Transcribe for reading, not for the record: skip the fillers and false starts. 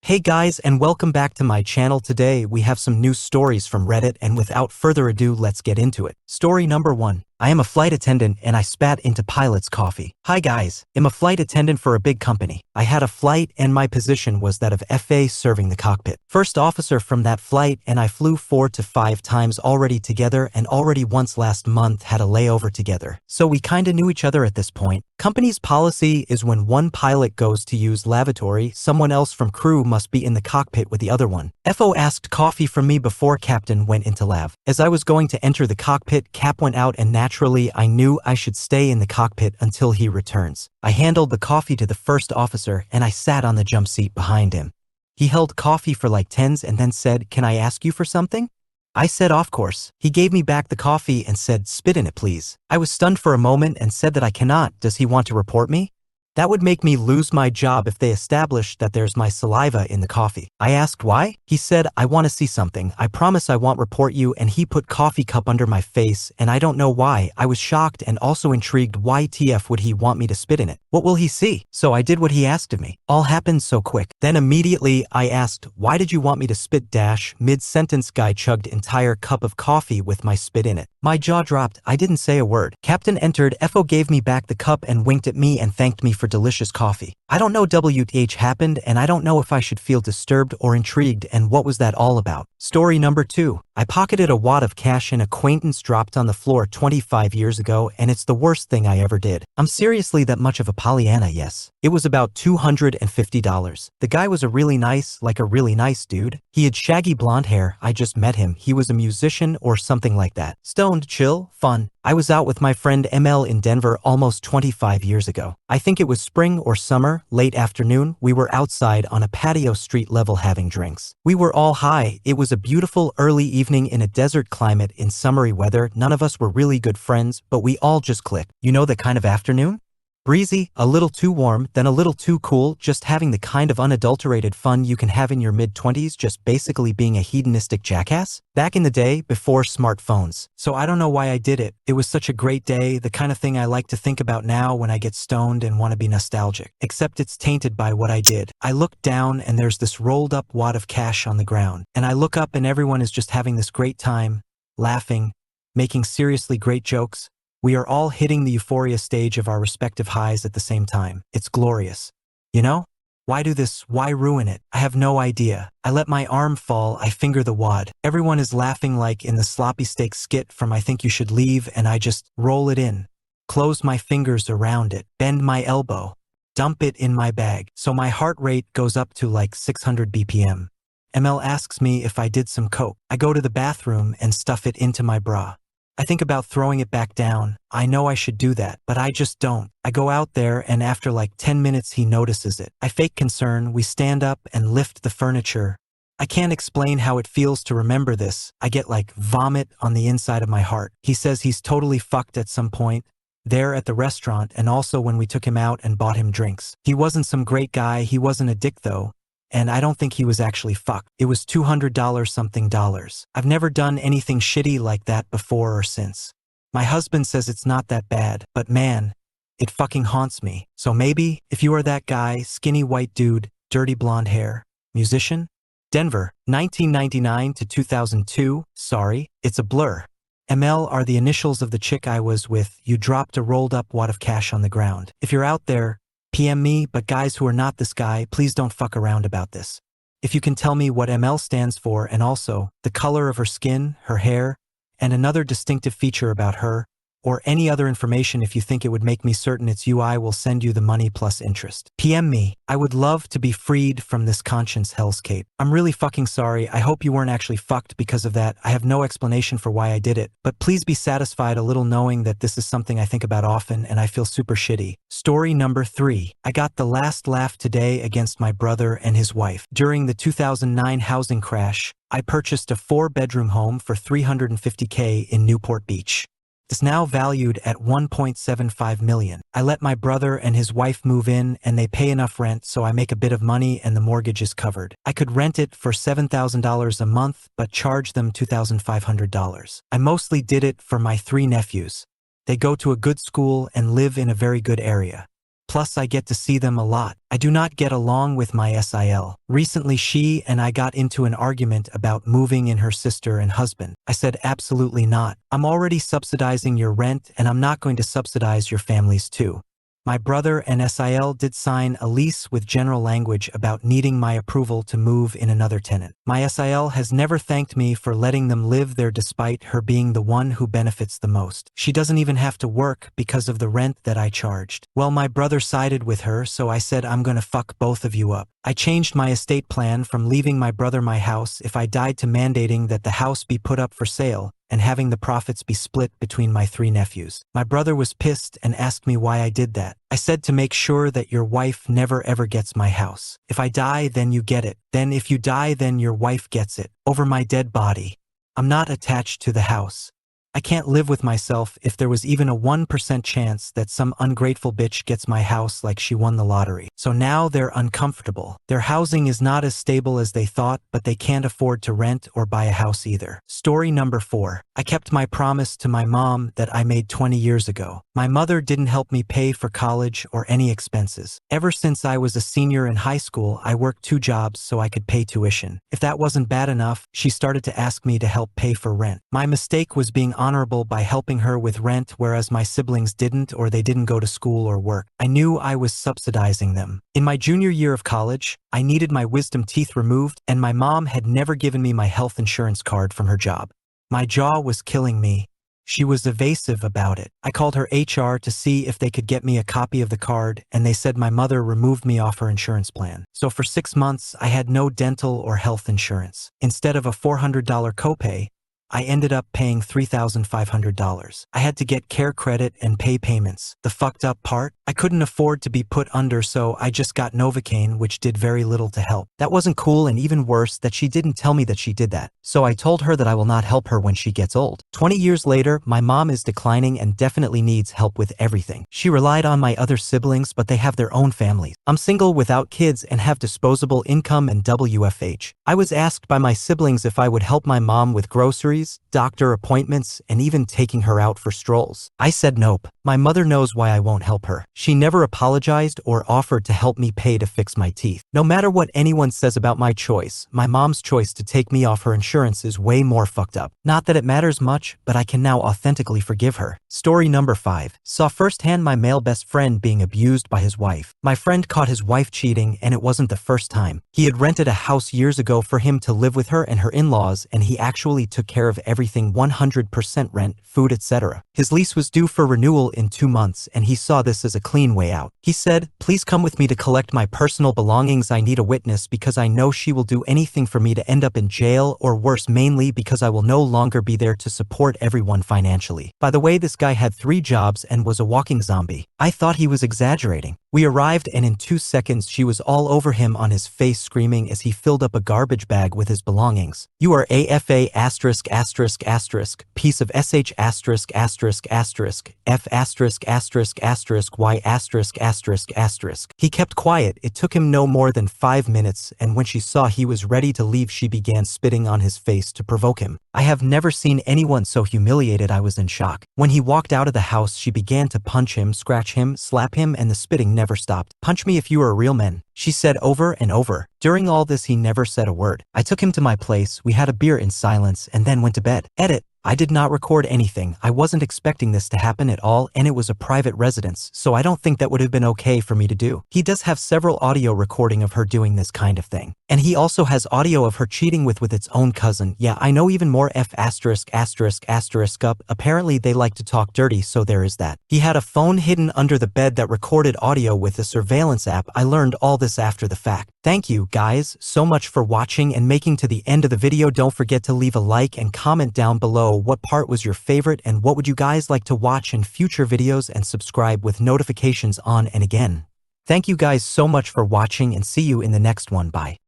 Hey guys, and welcome back to my channel. Today we have some new stories from Reddit, and without further ado, let's get into it. Story number 1. I am a flight attendant and I spat into pilot's coffee. Hi guys, I'm a flight attendant for a big company. I had a flight and my position was that of FA serving the cockpit. First officer from that flight, and I flew 4 to 5 times already together, and already once last month had a layover together. So we kinda knew each other at this point. Company's policy is when one pilot goes to use lavatory, someone else from crew must be in the cockpit with the other one. FO asked coffee from me before Captain went into lav. As I was going to enter the cockpit, Cap went out and naturally I knew I should stay in the cockpit until he returns. I handled the coffee to the first officer and I sat on the jump seat behind him. He held coffee for like 10s and then said, "Can I ask you for something?" I said, "Of course." He gave me back the coffee and said, "Spit in it, please." I was stunned for a moment and said that I cannot. Does he want to report me? That would make me lose my job if they established that there's my saliva in the coffee. I asked why. He said, "I want to see something. I promise I won't report you," and he put coffee cup under my face, and I don't know why. I was shocked and also intrigued. Why TF would he want me to spit in it? What will he see? So I did what he asked of me. All happened so quick. Then immediately I asked, "Why did you want me to spit dash?" Mid-sentence guy chugged entire cup of coffee with my spit in it. My jaw dropped. I didn't say a word. Captain entered. FO gave me back the cup and winked at me and thanked me for delicious coffee. I don't know WTH happened, and I don't know if I should feel disturbed or intrigued, and what was that all about? Story number 2. I pocketed a wad of cash an acquaintance dropped on the floor 25 years ago, and it's the worst thing I ever did. I'm seriously that much of a Pollyanna, yes. It was about $250. The guy was a really nice dude. He had shaggy blonde hair. I just met him. He was a musician or something like that. Stoned, chill, fun. I was out with my friend ML in Denver almost 25 years ago. I think it was spring or summer, late afternoon. We were outside on a patio street level having drinks. We were all high. It was a beautiful early evening in a desert climate in summery weather. None of us were really good friends, but we all just clicked. You know the kind of afternoon? Breezy, a little too warm, then a little too cool, just having the kind of unadulterated fun you can have in your mid-20s, just basically being a hedonistic jackass. Back in the day, before smartphones. So I don't know why I did it. It was such a great day, the kind of thing I like to think about now when I get stoned and want to be nostalgic. Except it's tainted by what I did. I look down and there's this rolled up wad of cash on the ground. And I look up and everyone is just having this great time, laughing, making seriously great jokes. We are all hitting the euphoria stage of our respective highs at the same time. It's glorious. You know? Why do this? Why ruin it? I have no idea. I let my arm fall. I finger the wad. Everyone is laughing like in the sloppy steak skit from I Think You Should Leave, and I just roll it in. Close my fingers around it. Bend my elbow. Dump it in my bag. So my heart rate goes up to like 600 BPM. ML asks me if I did some coke. I go to the bathroom and stuff it into my bra. I think about throwing it back down. I know I should do that, but I just don't. I go out there and after like 10 minutes he notices it. I fake concern. We stand up and lift the furniture. I can't explain how it feels to remember this. I get like vomit on the inside of my heart. He says he's totally fucked at some point, there at the restaurant, and also when we took him out and bought him drinks. He wasn't some great guy. He wasn't a dick though. And I don't think he was actually fucked. It was $200 something dollars. I've never done anything shitty like that before or since. My husband says it's not that bad, but man, it fucking haunts me. So maybe, if you are that guy, skinny white dude, dirty blonde hair, musician? Denver, 1999 to 2002, sorry, it's a blur. ML are the initials of the chick I was with. You dropped a rolled up wad of cash on the ground. If you're out there, PM me, but guys who are not this guy, please don't fuck around about this. If you can tell me what ML stands for and also the color of her skin, her hair, and another distinctive feature about her, or any other information if you think it would make me certain it's you, I will send you the money plus interest. PM me. I would love to be freed from this conscience hellscape. I'm really fucking sorry. I hope you weren't actually fucked because of that. I have no explanation for why I did it, but please be satisfied a little knowing that this is something I think about often and I feel super shitty. Story number 3. I got the last laugh today against my brother and his wife. During the 2009 housing crash, I purchased a 4-bedroom home for $350K in Newport Beach. It's now valued at $1.75 million. I let my brother and his wife move in and they pay enough rent so I make a bit of money and the mortgage is covered. I could rent it for $7,000 a month but charge them $2,500. I mostly did it for my 3 nephews. They go to a good school and live in a very good area. Plus I get to see them a lot. I do not get along with my SIL. Recently she and I got into an argument about moving in her sister and husband. I said absolutely not. I'm already subsidizing your rent and I'm not going to subsidize your families too. My brother and SIL did sign a lease with general language about needing my approval to move in another tenant. My SIL has never thanked me for letting them live there despite her being the one who benefits the most. She doesn't even have to work because of the rent that I charged. Well, my brother sided with her, so I said I'm gonna fuck both of you up. I changed my estate plan from leaving my brother my house if I died to mandating that the house be put up for sale and having the profits be split between my 3 nephews. My brother was pissed and asked me why I did that. I said to make sure that your wife never ever gets my house. If I die, then you get it. Then if you die, then your wife gets it. Over my dead body. I'm not attached to the house. I can't live with myself if there was even a 1% chance that some ungrateful bitch gets my house like she won the lottery. So now they're uncomfortable. Their housing is not as stable as they thought, but they can't afford to rent or buy a house either. Story number 4. I kept my promise to my mom that I made 20 years ago. My mother didn't help me pay for college or any expenses. Ever since I was a senior in high school, I worked 2 jobs so I could pay tuition. If that wasn't bad enough, she started to ask me to help pay for rent. My mistake was being honorable by helping her with rent, whereas my siblings didn't, or they didn't go to school or work. I knew I was subsidizing them. In my junior year of college, I needed my wisdom teeth removed, and my mom had never given me my health insurance card from her job. My jaw was killing me. She was evasive about it. I called her HR to see if they could get me a copy of the card, and they said my mother removed me off her insurance plan. So for 6 months, I had no dental or health insurance. Instead of a $400 copay, I ended up paying $3,500. I had to get care credit and pay payments. The fucked up part? I couldn't afford to be put under, so I just got Novocaine, which did very little to help. That wasn't cool, and even worse, that she didn't tell me that she did that. So I told her that I will not help her when she gets old. 20 years later, my mom is declining and definitely needs help with everything. She relied on my other siblings, but they have their own families. I'm single without kids and have disposable income and WFH. I was asked by my siblings if I would help my mom with groceries, doctor appointments, and even taking her out for strolls. I said nope. My mother knows why I won't help her. She never apologized or offered to help me pay to fix my teeth. No matter what anyone says about my choice, my mom's choice to take me off her insurance is way more fucked up. Not that it matters much, but I can now authentically forgive her. Story number 5. Saw firsthand my male best friend being abused by his wife. My friend caught his wife cheating, and it wasn't the first time. He had rented a house years ago for him to live with her and her in-laws, and he actually took care of everything 100% rent, food, etc. His lease was due for renewal in 2 months, and he saw this as a clean way out. He said, "Please come with me to collect my personal belongings. I need a witness because I know she will do anything for me to end up in jail, or worse, mainly because I will no longer be there to support everyone financially." By the way, this guy had 3 jobs and was a walking zombie. I thought he was exaggerating. We arrived, and in 2 seconds she was all over him, on his face, screaming as he filled up a garbage bag with his belongings. "You are AFA asterisk asterisk asterisk piece of SH asterisk asterisk asterisk F asterisk asterisk asterisk Y asterisk asterisk asterisk." He kept quiet. It took him no more than 5 minutes, and when she saw he was ready to leave, she began spitting on his face to provoke him. I have never seen anyone so humiliated. I was in shock. When he walked out of the house, she began to punch him, scratch him, slap him, and the spitting never stopped. "Punch me if you are a real man," she said over and over. During all this, he never said a word. I took him to my place, we had a beer in silence, and then went to bed. Edit. I did not record anything. I wasn't expecting this to happen at all, and it was a private residence, so I don't think that would have been okay for me to do. He does have several audio recording of her doing this kind of thing. And he also has audio of her cheating with its own cousin. Yeah, I know even more. F asterisk asterisk asterisk up. Apparently they like to talk dirty, so there is that. He had a phone hidden under the bed that recorded audio with a surveillance app. I learned all this after the fact. Thank you guys so much for watching and making to the end of the video. Don't forget to leave a like and comment down below what part was your favorite and what would you guys like to watch in future videos, and subscribe with notifications on. And again, thank you guys so much for watching, and see you in the next one. Bye.